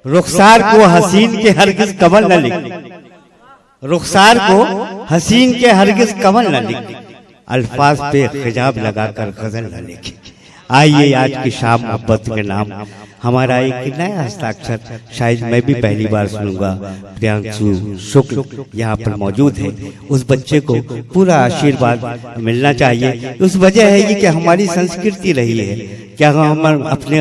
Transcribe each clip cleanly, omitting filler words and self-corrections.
रुखसार को हसीन के हरगिज कमल न लिख, रुखसार को हसीन के हरगिज कमल न लिख, अल्फाज पे खिजाब लगाकर गजल न लिखे। आइए आज की शाम मोहब्बत के नाम हमारा एक नया हस्ताक्षर शायद मैं भी पहली बार सुनूंगा। प्रियांशु शुक्ल यहाँ पर मौजूद है। उस बच्चे को पूरा आशीर्वाद मिलना चाहिए। उस वजह है ये कि हमारी संस्कृति रही है क्या हम अपने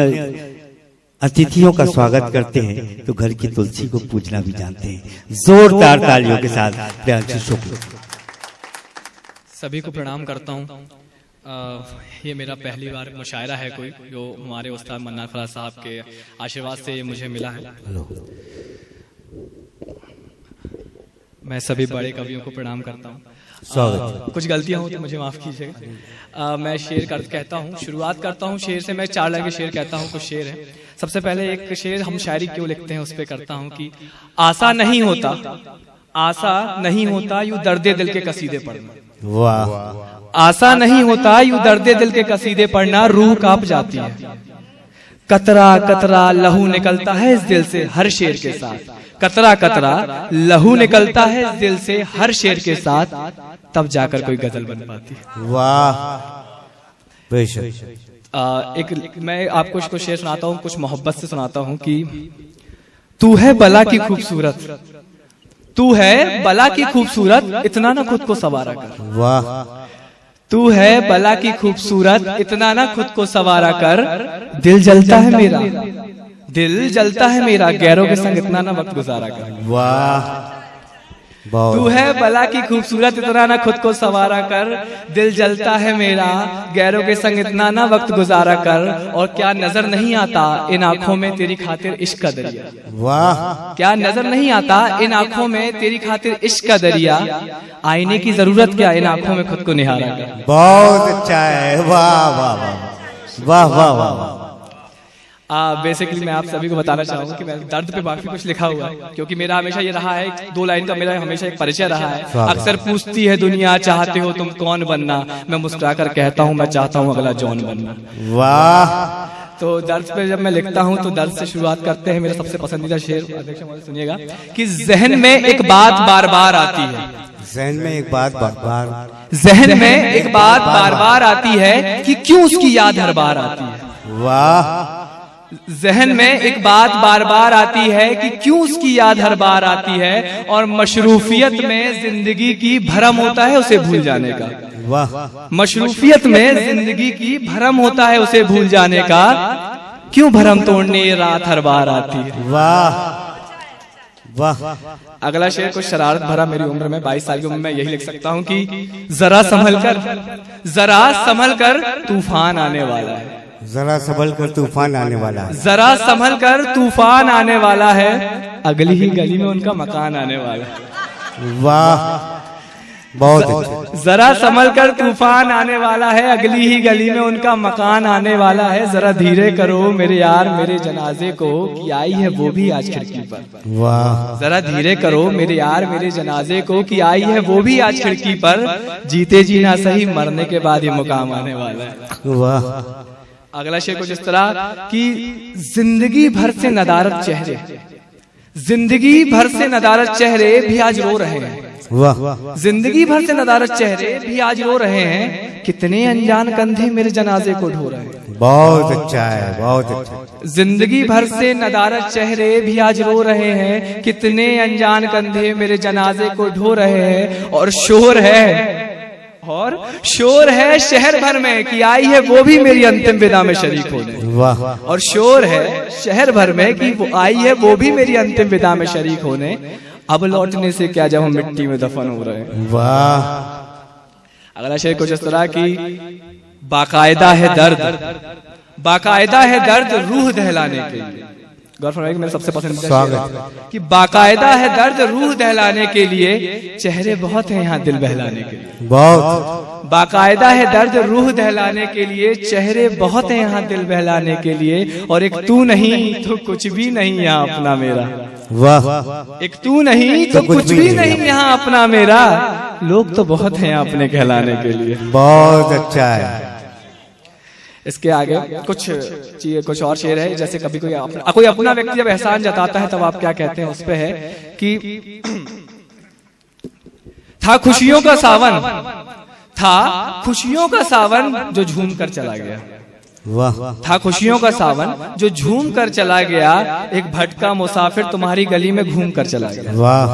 अतिथियों का स्वागत करते हैं तो घर की तुलसी को पूजना भी जानते हैं। जोरदार तालियों के साथ प्रियांशु शुक्ल। सभी को प्रणाम करता हूँ। ये मेरा पहली बार मुशायरा है कोई जो हमारे उस्ताद मन्नान फराज साहब के आशीर्वाद से मुझे मिला है। मैं सभी बड़े कवियों को प्रणाम करता हूँ। कुछ गलतियां हो तो मुझे माफ कीजिएगा। मैं शेर कहता हूँ, शुरुआत करता हूँ शेर से। मैं 4 लाइन के शेर कहता हूँ। कुछ शेर है। सबसे पहले एक शेर हम शायरी क्यों लिखते हैं उस पर करता हूँ कि आशा नहीं होता, आशा नहीं होता यूं दर्दे दिल के कसीदे पढ़ना। वाह। आशा नहीं होता यूं दर्दे दिल के कसीदे पढ़ना, रूह कांप जाती है। कतरा कतरा लहू निकलता है इस दिल से हर शेर के साथ, कतरा कतरा लहू निकलता है इस दिल से हर शेर के साथ, तब जाकर कोई गजल बन पाती है। वाह। एक मैं आपको कुछ शेर सुनाता हूँ, कुछ मोहब्बत से सुनाता हूँ कि तू है बला की खूबसूरत, तू है बला की खूबसूरत, इतना ना खुद को सवारा कर। वाह। तू है बला की खूबसूरत, इतना ना खुद को सवारा कर, दिल जलता है मेरा, दिल जलता है मेरा, गैरों के संग इतना ना वक्त गुजारा कर। वाह। तू है बला की खूबसूरत, इतना ना खुद को सवारा कर, दिल जलता है मेरा, गैरों के संग इतना ना वक्त गुजारा कर, और क्या नजर नहीं आता इन आंखों में तेरी खातिर इश्क का दरिया। वाह। क्या नजर नहीं आता इन आंखों में तेरी खातिर इश्क का दरिया, आईने की जरूरत क्या इन आंखों में खुद को निहारा कर। बहुत अच्छा है। वाह वाह वाह वाह वाह वाह। बेसिकली मैं आप सभी को बताना चाहूंगा कि मैं दर्द पे बाकी कुछ लिखा हुआ है, क्योंकि मेरा हमेशा ये रहा है, 2 लाइन का मेरा हमेशा एक परिचय रहा है। अक्सर पूछती है दुनिया चाहते हो तुम कौन बनना, मैं मुस्कुराकर कहता हूँ मैं चाहता हूँ अगला जॉन बनना। वाह। तो दर्द पे जब मैं लिखता हूँ तो दर्द से शुरुआत करते हैं। मेरा सबसे पसंदीदा शेर अध्यक्ष सुनिएगा कि जहन में एक बात बार बार आती है, जहन में एक बात बार बार, जहन में एक बात बार बार आती है कि क्यों उसकी याद हर बार आती है। वाह। जहन में एक बात बार बार आती है कि क्यों उसकी याद हर बार आती है, और मशरूफियत में जिंदगी की भरम होता है उसे भूल जाने का। वाह। मशरूफियत में जिंदगी की भरम होता है उसे भूल जाने का, क्यों भरम तोड़ने ये रात हर बार आती है। वाह वाह। अगला शेर कुछ शरारत भरा। मेरी उम्र में 22 साल की उम्र में यही लिख सकता हूँ कि जरा संभल कर तूफान आने वाला है, जरा संभल कर तूफान आने वाला है, जरा संभल कर तूफान आने वाला है, अगली ही गली में उनका मकान आने वाला है। वाह। बहुत अच्छा। जरा संभल कर तूफान आने वाला है, अगली ही गली में उनका मकान आने वाला है, जरा धीरे करो मेरे यार मेरे जनाजे को, कि आई है वो भी आज खिड़की पर। वाह। जरा धीरे करो मेरे यार मेरे जनाजे को, कि आई है वो भी आज खिड़की पर, जीते जी ना सही मरने के बाद ही मुकाम आने वाला है। वाह। अगला शेर कुछ इस तरह कि जिंदगी भर से नदारत चेहरे, जिंदगी भर से नदारत चेहरे भी आज रो रहे हैं। वाह। जिंदगी भर से नदारत चेहरे भी आज रो रहे हैं, कितने अनजान कंधे मेरे जनाजे को ढो रहे हैं। बहुत अच्छा है। बहुत अच्छा। जिंदगी भर से नदारत चेहरे भी आज रो रहे हैं, कितने अनजान कंधे मेरे जनाजे को ढो रहे हैं, और शोर है शहर भर में कि आई है वो भी मेरी अंतिम विदा में शरीक होने। वाह। और शोर है शहर भर में कि वो आई है वो भी मेरी अंतिम विदा में शरीक होने, अब लौटने से क्या जब हम मिट्टी में दफन हो रहे हैं। वाह। अगला शेर कुछ इस तरह की बाकायदा है दर्द, बाकायदा है दर्द रूह दहलाने के लिए। गौर फरमाइएगा मेरा सबसे पसंदीदा शेर कि बाकायदा है दर्द रूह दहलाने के लिए, चेहरे बहुत हैं यहाँ दिल बहलाने के लिए। बहुत। बाकायदा है दर्द रूह दहलाने के लिए, चेहरे बहुत हैं यहाँ दिल बहलाने के लिए, और एक तू नहीं तो कुछ भी नहीं यहाँ अपना मेरा। वाह। एक तू नहीं तो कुछ भी नहीं यहाँ अपना मेरा, लोग तो बहुत हैं अपने कहलाने के लिए। बहुत अच्छा है। इसके आगे कुछ और शेर है, जैसे कभी कोई अपना व्यक्ति जब एहसान जताता है तब आप क्या कहते हैं, उस पे है कि था खुशियों का सावन जो झूम कर चला गया। वाह। था खुशियों का सावन जो झूम कर चला गया, एक भटका मुसाफिर तुम्हारी गली में घूम कर चला गया। वाह।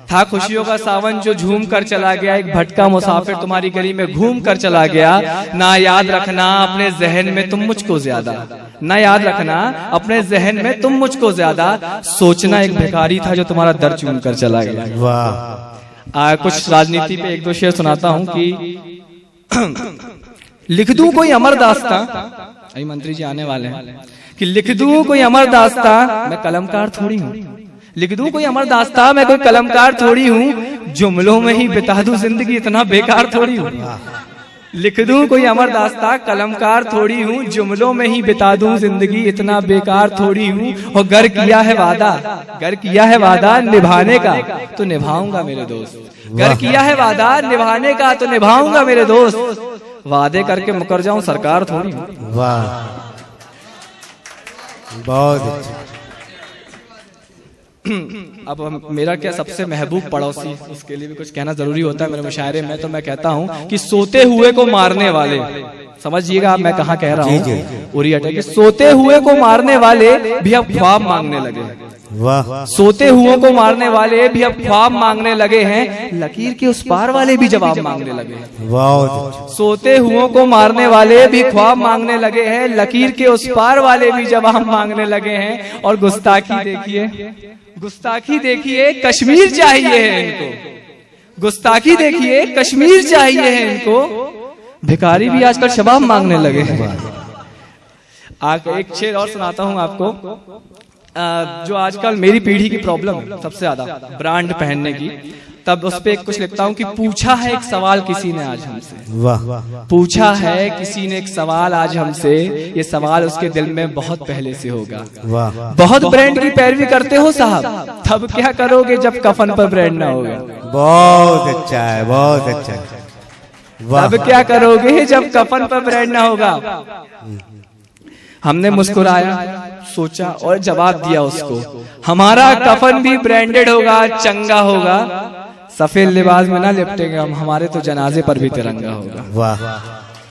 था खुशियों का सावन जो झूम कर चला गया, एक भटका मुसाफिर तुम्हारी गली में घूम कर चला गया। ना याद रखना अपने जहन में तुम मुझको ज्यादा, ना याद रखना अपने जहन में तुम मुझको ज्यादा, सोचना एक भिखारी था जो तुम्हारा दर चूम कर चला गया। वाह। कुछ राजनीति पे एक दो शेर सुनाता हूं कि लिख दूं कोई अमर दास्तां, अभी मंत्री जी आने वाले हैं, कि लिख दूं कोई अमर दास्तां, मैं कलमकार थोड़ी हूँ। लिख दूं कोई अमर दास्तां, मैं कोई कलमकार थोड़ी हूँ, जुमलों में ही बिता दूं जिंदगी इतना बेकार थोड़ी हूँ। लिख दूं कोई अमर दास्तां, कलमकार थोड़ी हूँ, जुमलों में ही बिता दूं जिंदगी इतना बेकार थोड़ी हूँ। और गर किया है वादा निभाने का तो निभाऊंगा मेरे दोस्त, गर किया है वादा निभाने का तो निभाऊंगा मेरे दोस्त, वादे करके मुकर जाऊं सरकार थोड़ी हूँ। वाह, बहुत अच्छा। अब मेरा क्या सबसे महबूब पड़ोसी, उसके लिए भी कुछ कहना जरूरी होता है मेरे मुशायरे में, तो मैं कहता हूँ कि सोते हुए को मारने वाले, समझिएगा आप मैं कहाँ कह रहा हूँ, उरी अटक, कि सोते हुए को मारने वाले भी अब ख्वाब मांगने लगे। वाह। सोते हुए को मारने वाले भी अब ख्वाब मांगने लगे हैं, लकीर के उस पार वाले भी जवाब मांगने लगे हैं। वाह। सोते हुए को मारने वाले भी ख्वाब मांगने लगे हैं, लकीर के उस पार वाले भी जवाब मांगने लगे हैं। और गुस्ताखी देखिए कश्मीर चाहिए है इनको, गुस्ताखी देखिए कश्मीर चाहिए है इनको, भिखारी भी आजकल शबाब मांगने लगे हैं। एक शेर और सुनाता हूं आपको, जो आजकल मेरी पीढ़ी की प्रॉब्लम है सबसे ज्यादा, ब्रांड पहनने की, तब उस पे कुछ लिखता हूँ कि पूछा है एक सवाल किसी ने आज हमसे। वाह। पूछा है किसी ने एक सवाल आज हमसे, ये सवाल उसके दिल में बहुत पहले से होगा। वाह। बहुत ब्रांड की पैरवी करते हो साहब, तब क्या करोगे जब कफन पर ब्रांड ना होगा। बहुत अच्छा है, बहुत अच्छा है। तब क्या करोगे जब कफन पर ब्रांड ना होगा। हमने मुस्कुराया, सोचा और जवाब दिया उसको, हमारा कफन भी ब्रांडेड होगा, चंगा होगा, सफेद लिबास में ना लिपटेंगे हम, हमारे तो जनाजे पर भी तिरंगा होगा। वाह।